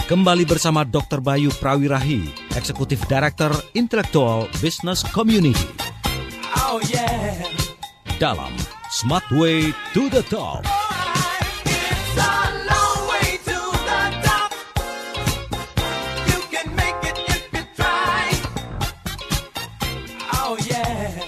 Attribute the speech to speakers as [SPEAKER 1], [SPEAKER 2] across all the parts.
[SPEAKER 1] Kembali bersama Dr. Bayu Prawirahi, Eksekutif Director Intellectual Business Community. Oh yeah. Dalam Smart Way to the Top.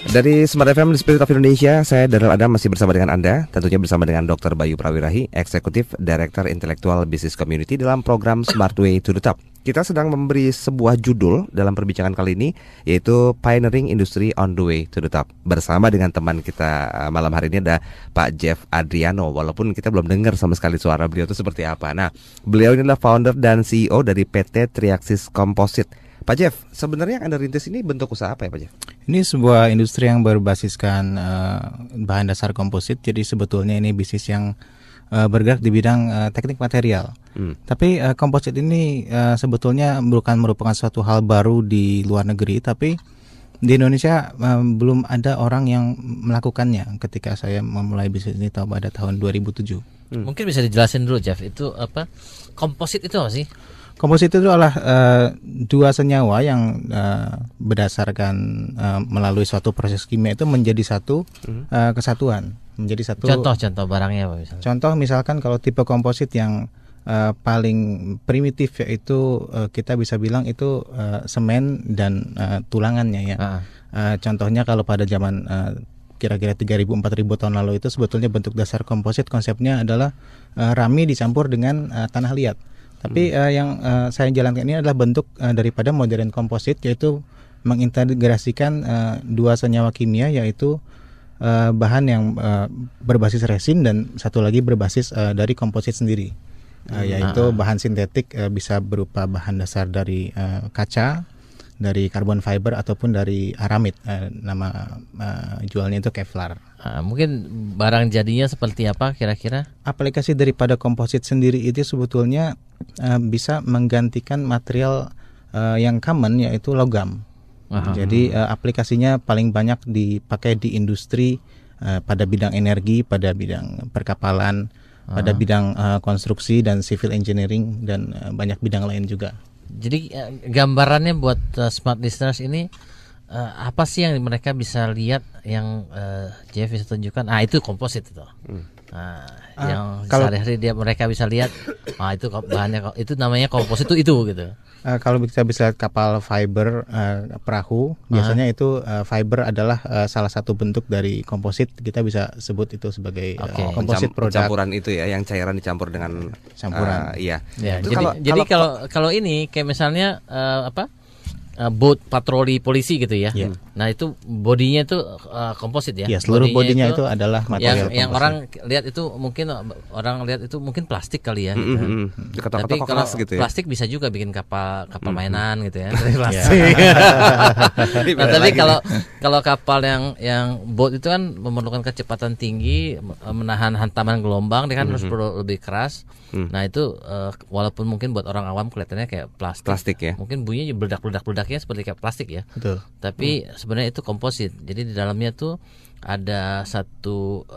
[SPEAKER 2] Dari Smart FM di Spirit of Indonesia, saya Daryl Adam masih bersama dengan Anda, tentunya bersama dengan Dr. Bayu Prawirahi, Eksekutif Director Intellectual Business Community dalam program Smart Way to the Top. Kita sedang memberi sebuah judul dalam perbincangan kali ini, yaitu Pioneering Industry on the Way to the Top. Bersama dengan teman kita malam hari ini ada Pak Jeff Adriano, walaupun kita belum dengar sama sekali suara beliau itu seperti apa. Nah, beliau ini adalah founder dan CEO dari PT Triaxis Composite. Pak Jeff, sebenarnya yang Anda rintis ini bentuk usaha apa ya Pak Jeff?
[SPEAKER 3] Ini sebuah industri yang berbasiskan bahan dasar komposit. Jadi sebetulnya ini bisnis yang bergerak di bidang teknik material. Tapi komposit ini sebetulnya bukan merupakan suatu hal baru di luar negeri, tapi di Indonesia belum ada orang yang melakukannya ketika saya memulai bisnis ini pada tahun 2007.
[SPEAKER 4] Mungkin bisa dijelasin dulu Jeff, itu apa? Komposit itu apa sih?
[SPEAKER 3] Komposit itu adalah dua senyawa yang berdasarkan melalui suatu proses kimia itu menjadi satu kesatuan, menjadi satu.
[SPEAKER 4] Contoh barangnya apa misalnya?
[SPEAKER 3] Contoh misalkan kalau tipe komposit yang paling primitif yaitu kita bisa bilang itu semen dan tulangannya ya. Contohnya kalau pada zaman kira-kira 3.000-4.000 tahun lalu itu sebetulnya bentuk dasar komposit konsepnya adalah rami dicampur dengan tanah liat. Tapi yang saya jalankan ini adalah bentuk daripada modern komposit, yaitu mengintegrasikan dua senyawa kimia, yaitu bahan yang berbasis resin dan satu lagi berbasis dari komposit sendiri, yaitu bahan sintetik bisa berupa bahan dasar dari kaca, dari carbon fiber ataupun dari aramid. Nama jualnya itu Kevlar.
[SPEAKER 4] Mungkin barang jadinya seperti apa kira-kira?
[SPEAKER 3] Aplikasi daripada komposit sendiri itu sebetulnya bisa menggantikan material yang common, yaitu logam. Jadi aplikasinya paling banyak dipakai di industri pada bidang energi, pada bidang perkapalan, pada bidang konstruksi dan civil engineering, dan banyak bidang lain juga.
[SPEAKER 4] Jadi gambarannya buat smart listeners ini apa sih yang mereka bisa lihat yang Jeff bisa tunjukkan? Itu komposit itu. Yang sehari-hari mereka bisa lihat, itu bahannya, itu namanya komposit itu gitu.
[SPEAKER 3] Kalau kita bisa lihat kapal fiber, perahu, biasanya itu fiber adalah salah satu bentuk dari komposit. Kita bisa sebut itu sebagai komposit produk.
[SPEAKER 2] Campuran itu ya, yang cairan dicampur dengan
[SPEAKER 3] campuran.
[SPEAKER 2] Iya.
[SPEAKER 4] Ya, jadi kalau ini kayak misalnya boat patroli polisi gitu ya. Nah itu bodinya itu komposit ya.
[SPEAKER 3] Ya, seluruh bodinya itu adalah material
[SPEAKER 4] yang orang lihat itu mungkin plastik kali ya. Tapi kalau gitu ya? Plastik bisa juga bikin kapal mainan gitu ya. Plastik. Nah, tapi kalau kapal yang boat itu kan memerlukan kecepatan tinggi, menahan hantaman gelombang, dia kan harus perlu lebih keras. Nah itu walaupun mungkin buat orang awam kelihatannya kayak plastik ya. Mungkin bunyinya bedak-bedaknya seperti kayak plastik ya.
[SPEAKER 3] Betul.
[SPEAKER 4] Tapi sebenarnya itu komposit. Jadi di dalamnya tuh ada satu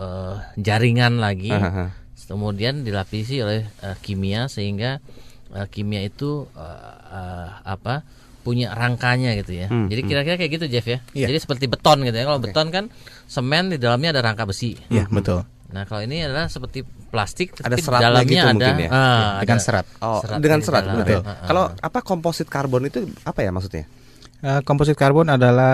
[SPEAKER 4] jaringan lagi. Kemudian dilapisi oleh kimia, sehingga kimia itu punya rangkanya gitu ya. Jadi kira-kira kayak gitu Jeff ya. Jadi seperti beton gitu ya. Kalau beton kan semen, di dalamnya ada rangka besi.
[SPEAKER 3] Iya, betul.
[SPEAKER 4] Nah kalau ini adalah seperti plastik,
[SPEAKER 2] ada
[SPEAKER 4] tapi
[SPEAKER 2] seratnya
[SPEAKER 4] dalamnya
[SPEAKER 2] gitu
[SPEAKER 4] ada
[SPEAKER 2] mungkin ya?
[SPEAKER 3] Dengan serat.
[SPEAKER 2] Dengan serat betul. Kalau komposit karbon itu apa ya maksudnya?
[SPEAKER 3] Komposit karbon adalah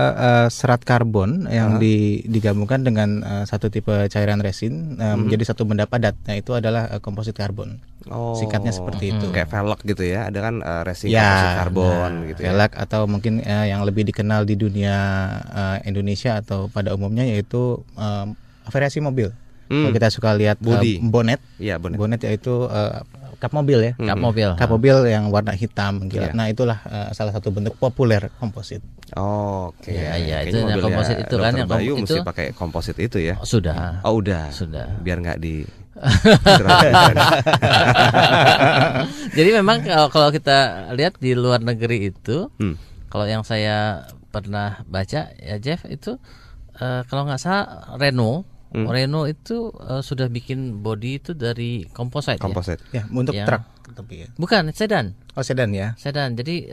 [SPEAKER 3] serat karbon yang digabungkan dengan satu tipe cairan resin menjadi satu benda padat. Nah itu adalah komposit karbon. Singkatnya seperti itu.
[SPEAKER 2] Kayak velg gitu ya, ada kan resin komposit karbon gitu ya.
[SPEAKER 3] Velg atau mungkin yang lebih dikenal di dunia Indonesia atau pada umumnya yaitu variasi mobil. Kalau kita suka lihat bonet, bonet yaitu kap mobil ya, kap mobil yang warna hitam gitu. Nah itulah salah satu bentuk populer komposit.
[SPEAKER 2] Oke.
[SPEAKER 4] Ya, itu yang komposit itu kan yang
[SPEAKER 2] Bayu mesti pakai komposit itu ya.
[SPEAKER 4] Sudah.
[SPEAKER 2] Sudah. Biar nggak di.
[SPEAKER 4] Jadi memang kalau kita lihat di luar negeri itu, kalau yang saya pernah baca ya Jeff itu kalau nggak salah Renault itu sudah bikin body itu dari komposit.
[SPEAKER 3] Ya, untuk truk tapi ya.
[SPEAKER 4] Bukan, sedan.
[SPEAKER 3] Oh, sedan ya.
[SPEAKER 4] Sedan. Jadi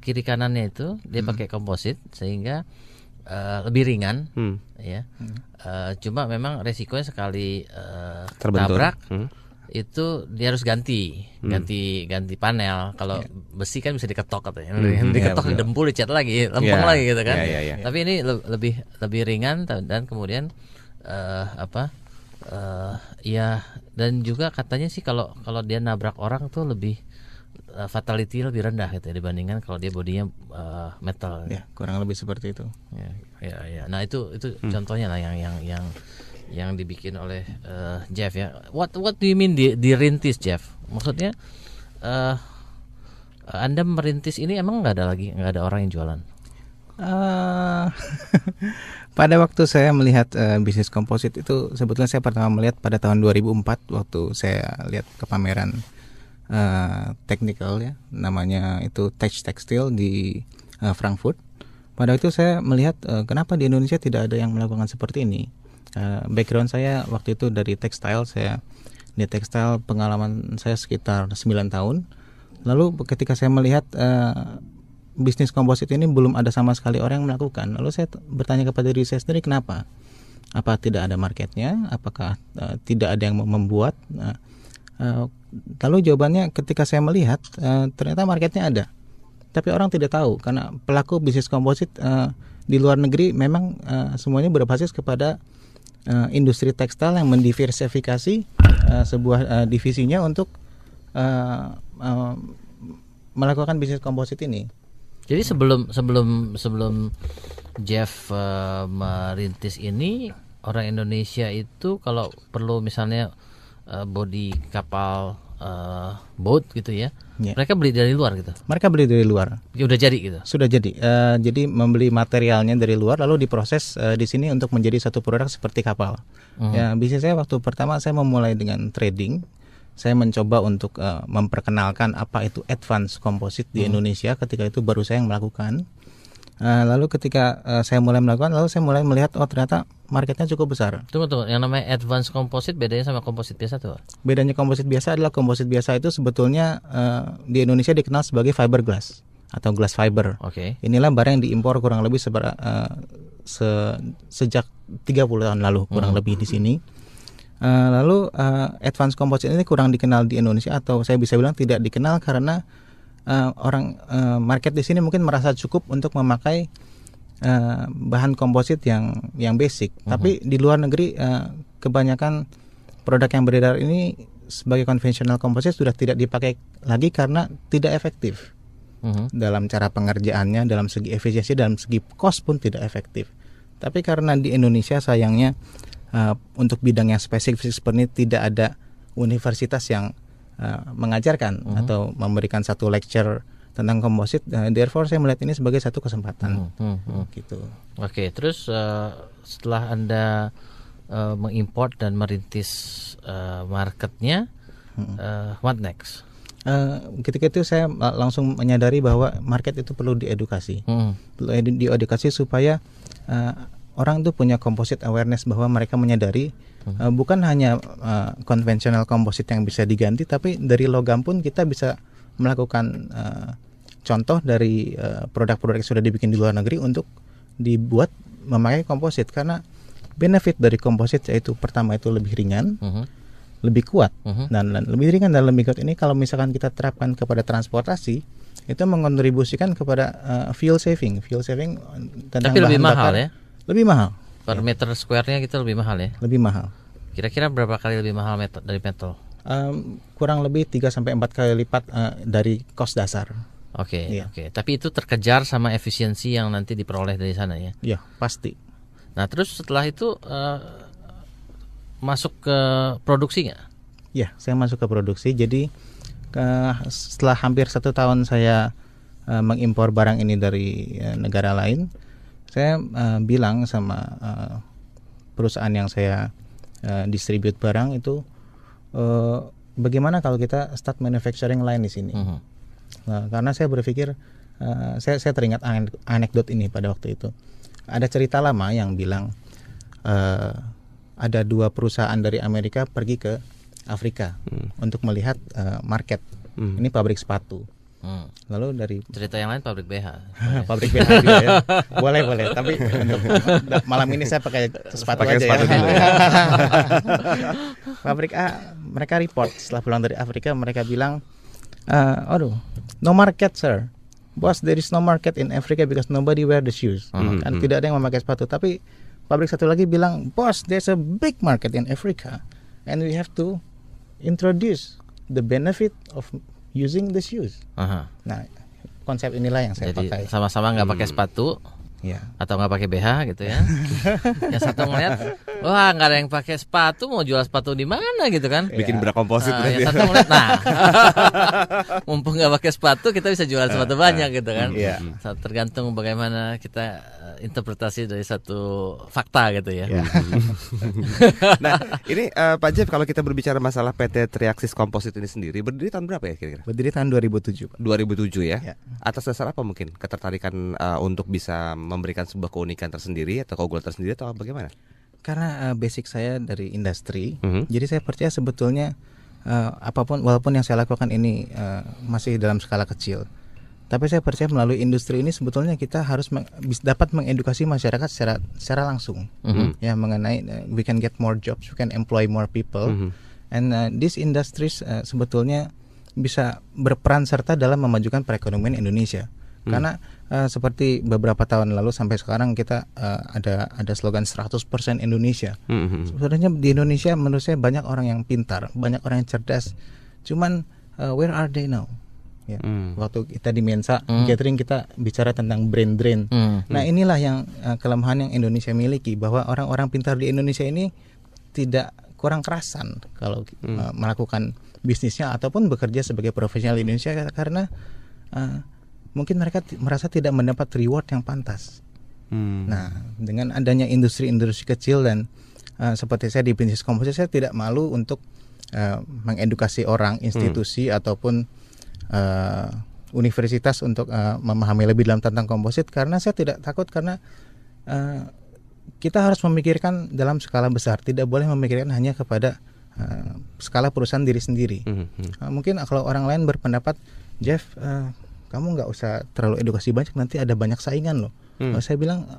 [SPEAKER 4] kiri kanannya itu dia pakai komposit sehingga lebih ringan, ya. Cuma memang resikonya sekali tabrak itu dia harus ganti panel. Kalau besi kan bisa diketok katanya, diketok, didempul, dicat lagi, lempeng lagi gitu kan. Tapi ini lebih ringan dan kemudian ya, dan juga katanya sih kalau dia nabrak orang tuh lebih fatality lebih rendah gitu ya, dibandingkan kalau dia bodinya metal.
[SPEAKER 3] Ya, kurang lebih seperti itu.
[SPEAKER 4] Ya. Nah itu contohnya lah yang dibikin oleh Jeff ya. What do you mean dirintis, Jeff? Maksudnya Anda merintis ini emang nggak ada orang yang jualan?
[SPEAKER 3] Pada waktu saya melihat bisnis komposit itu, sebetulnya saya pertama melihat pada tahun 2004 waktu saya lihat ke pameran technical ya, namanya itu Tech Textile di Frankfurt. Pada itu saya melihat kenapa di Indonesia tidak ada yang melakukan seperti ini. Background saya waktu itu dari tekstil, saya di tekstil pengalaman saya sekitar 9 tahun. Lalu ketika saya melihat bisnis komposit ini belum ada sama sekali orang yang melakukan, lalu saya bertanya kepada diri saya sendiri, kenapa? Apa tidak ada marketnya? Apakah tidak ada yang mau membuat? Lalu jawabannya ketika saya melihat ternyata marketnya ada, tapi orang tidak tahu karena pelaku bisnis komposit di luar negeri memang semuanya berbasis kepada industri tekstil yang mendiversifikasi sebuah divisinya untuk melakukan bisnis komposit ini.
[SPEAKER 4] Jadi sebelum Jeff merintis ini, orang Indonesia itu kalau perlu misalnya bodi kapal boat gitu ya, mereka beli dari luar gitu.
[SPEAKER 3] Mereka beli dari luar.
[SPEAKER 4] Ya, udah jadi gitu.
[SPEAKER 3] Sudah jadi. Jadi membeli materialnya dari luar lalu diproses di sini untuk menjadi satu produk seperti kapal. Ya, bisnis saya waktu pertama saya memulai dengan trading. Saya mencoba untuk memperkenalkan apa itu advance composite di Indonesia. Ketika itu baru saya yang melakukan. Lalu ketika saya mulai melakukan, lalu saya mulai melihat ternyata marketnya cukup besar.
[SPEAKER 4] Tunggu, yang namanya advance composite bedanya sama komposit biasa tuh?
[SPEAKER 3] Bedanya komposit biasa adalah komposit biasa itu sebetulnya di Indonesia dikenal sebagai fiberglass atau glass fiber. Inilah barang yang diimpor kurang lebih sejak 30 tahun lalu kurang lebih di sini. Lalu advance composite ini kurang dikenal di Indonesia, atau saya bisa bilang tidak dikenal karena orang market di sini mungkin merasa cukup untuk memakai bahan komposit yang basic. Tapi di luar negeri kebanyakan produk yang beredar ini sebagai konvensional komposit sudah tidak dipakai lagi karena tidak efektif dalam cara pengerjaannya, dalam segi efisiensi, dalam segi cost pun tidak efektif. Tapi karena di Indonesia sayangnya untuk bidang yang spesifik seperti ini tidak ada universitas yang mengajarkan atau memberikan satu lecture tentang komposit. Therefore saya melihat ini sebagai satu kesempatan. Gitu.
[SPEAKER 4] Oke, terus setelah Anda mengimport dan merintis marketnya, what next?
[SPEAKER 3] Ketika itu saya langsung menyadari bahwa market itu perlu diedukasi, perlu diedukasi supaya orang itu punya composite awareness, bahwa mereka menyadari bukan hanya konvensional komposit yang bisa diganti, tapi dari logam pun kita bisa melakukan contoh dari produk-produk yang sudah dibikin di luar negeri untuk dibuat memakai komposit. Karena benefit dari komposit yaitu pertama itu lebih ringan, lebih kuat, dan lebih ringan dan lebih kuat ini kalau misalkan kita terapkan kepada transportasi, itu mengontribusikan kepada fuel saving tentang
[SPEAKER 4] tapi lebih mahal
[SPEAKER 3] bakar,
[SPEAKER 4] ya?
[SPEAKER 3] Lebih mahal.
[SPEAKER 4] Per meter square-nya gitu lebih mahal ya?
[SPEAKER 3] Lebih mahal.
[SPEAKER 4] Kira-kira berapa kali lebih mahal dari metal?
[SPEAKER 3] Kurang lebih 3-4 kali lipat dari cost dasar.
[SPEAKER 4] Oke. Tapi itu terkejar sama efisiensi yang nanti diperoleh dari sana ya?
[SPEAKER 3] Iya, pasti.
[SPEAKER 4] Nah, terus setelah itu masuk ke produksi nggak?
[SPEAKER 3] Ya, saya masuk ke produksi. Jadi setelah hampir 1 tahun saya mengimpor barang ini dari negara lain, saya bilang sama perusahaan yang saya distribute barang itu, bagaimana kalau kita start manufacturing line di sini? Nah, karena saya berpikir, saya teringat anekdot ini pada waktu itu. Ada cerita lama yang bilang ada 2 perusahaan dari Amerika pergi ke Afrika untuk melihat market. Ini pabrik sepatu. Lalu dari
[SPEAKER 4] cerita yang lain pabrik BH.
[SPEAKER 3] Pabrik BH juga ya. Boleh. Tapi untuk malam ini saya pakai sepatu aja ya. Pabrik A, mereka report setelah pulang dari Afrika, mereka bilang, no market sir. Boss, there is no market in Africa because nobody wear the shoes. Kan tidak ada yang memakai sepatu. Tapi pabrik satu lagi bilang, boss, there's a big market in Africa and we have to introduce the benefit of using the shoes. Nah, konsep inilah yang saya pakai.
[SPEAKER 4] Sama-sama nggak pakai sepatu, atau nggak pakai BH gitu ya. Yang satu ngeliat, wah nggak ada yang pakai sepatu, mau jual sepatu di mana gitu kan?
[SPEAKER 2] Bikin berkomposit.
[SPEAKER 4] Yang satu ngeliat, mumpung nggak pakai sepatu, kita bisa jual sepatu banyak gitu kan? Tergantung bagaimana kita interpretasi dari satu fakta gitu ya.
[SPEAKER 2] Nah, ini Pak Jeff, kalau kita berbicara masalah PT Triaxis Komposit ini sendiri, berdiri tahun berapa ya kira-kira?
[SPEAKER 3] Berdiri tahun 2007.
[SPEAKER 2] 2007 ya. Atas dasar apa mungkin ketertarikan untuk bisa memberikan sebuah keunikan tersendiri atau keunggulan tersendiri atau bagaimana?
[SPEAKER 3] Karena basic saya dari industri, jadi saya percaya sebetulnya apapun, walaupun yang saya lakukan ini masih dalam skala kecil, tapi saya percaya melalui industri ini sebetulnya kita harus dapat mengedukasi masyarakat secara langsung, ya, mengenai we can get more jobs, we can employ more people, and these industries sebetulnya bisa berperan serta dalam memajukan perekonomian Indonesia. Karena seperti beberapa tahun lalu sampai sekarang kita ada slogan 100% Indonesia. Sebenarnya di Indonesia menurut saya banyak orang yang pintar, banyak orang yang cerdas. Cuman where are they now? Ya. Waktu kita di Mensa gathering kita bicara tentang brain drain. Nah, inilah yang kelemahan yang Indonesia miliki, bahwa orang-orang pintar di Indonesia ini tidak kurang kerasan kalau melakukan bisnisnya ataupun bekerja sebagai profesional di Indonesia, karena mungkin mereka merasa tidak mendapat reward yang pantas. Nah, dengan adanya industri-industri kecil dan seperti saya di bisnis komposit, saya tidak malu untuk mengedukasi orang, institusi ataupun universitas untuk memahami lebih dalam tentang komposit, karena saya tidak takut, karena kita harus memikirkan dalam skala besar, tidak boleh memikirkan hanya kepada skala perusahaan diri sendiri. Mungkin kalau orang lain berpendapat, Jeff, kamu nggak usah terlalu edukasi banyak, nanti ada banyak saingan loh. Saya bilang,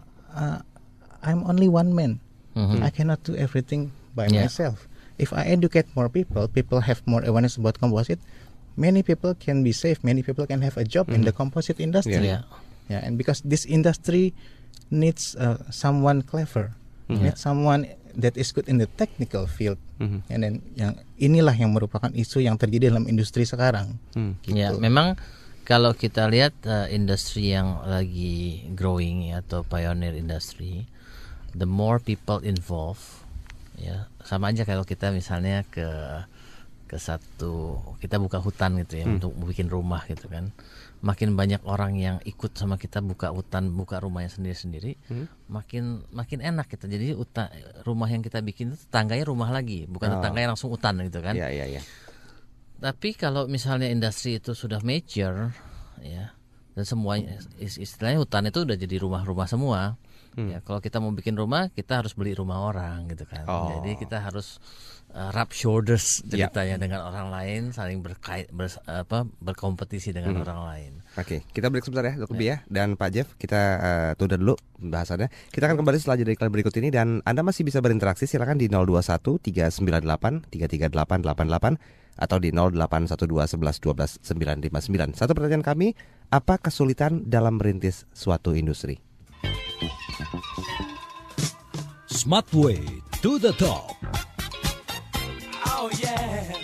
[SPEAKER 3] I'm only one man, I cannot do everything by myself. If I educate more people, people have more awareness about composite, many people can be safe, many people can have a job in the composite industry. And because this industry needs someone clever, needs someone that is good in the technical field. And then inilah yang merupakan isu yang terjadi dalam industri sekarang.
[SPEAKER 4] Ya, memang kalau kita lihat industri yang lagi growing atau pioneer industry, the more people involved, ya sama aja kalau kita misalnya ke satu, kita buka hutan gitu ya, untuk bikin rumah gitu kan, makin banyak orang yang ikut sama kita buka hutan, buka rumahnya sendiri-sendiri, makin enak kita. Jadi rumah yang kita bikin itu tetangganya rumah lagi, bukan tetangganya langsung hutan gitu kan. Tapi kalau misalnya industri itu sudah mature, ya, dan semuanya istilahnya hutan itu udah jadi rumah-rumah semua. Ya, kalau kita mau bikin rumah, kita harus beli rumah orang gitu kan. Jadi kita harus rub shoulders ceritanya dengan orang lain, saling berkompetisi dengan orang lain.
[SPEAKER 2] Oke, kita break sebentar ya, Dr. Bia dan Pak Jeff. Kita tunda dulu pembahasannya. Kita akan kembali setelah jeda iklan berikut ini, dan Anda masih bisa berinteraksi, silakan di 021 398 33888 atau di 0812 11 12 959. Satu pertanyaan kami, apa kesulitan dalam merintis suatu industri?
[SPEAKER 1] Smart Way to the Top.
[SPEAKER 5] Oh yeah.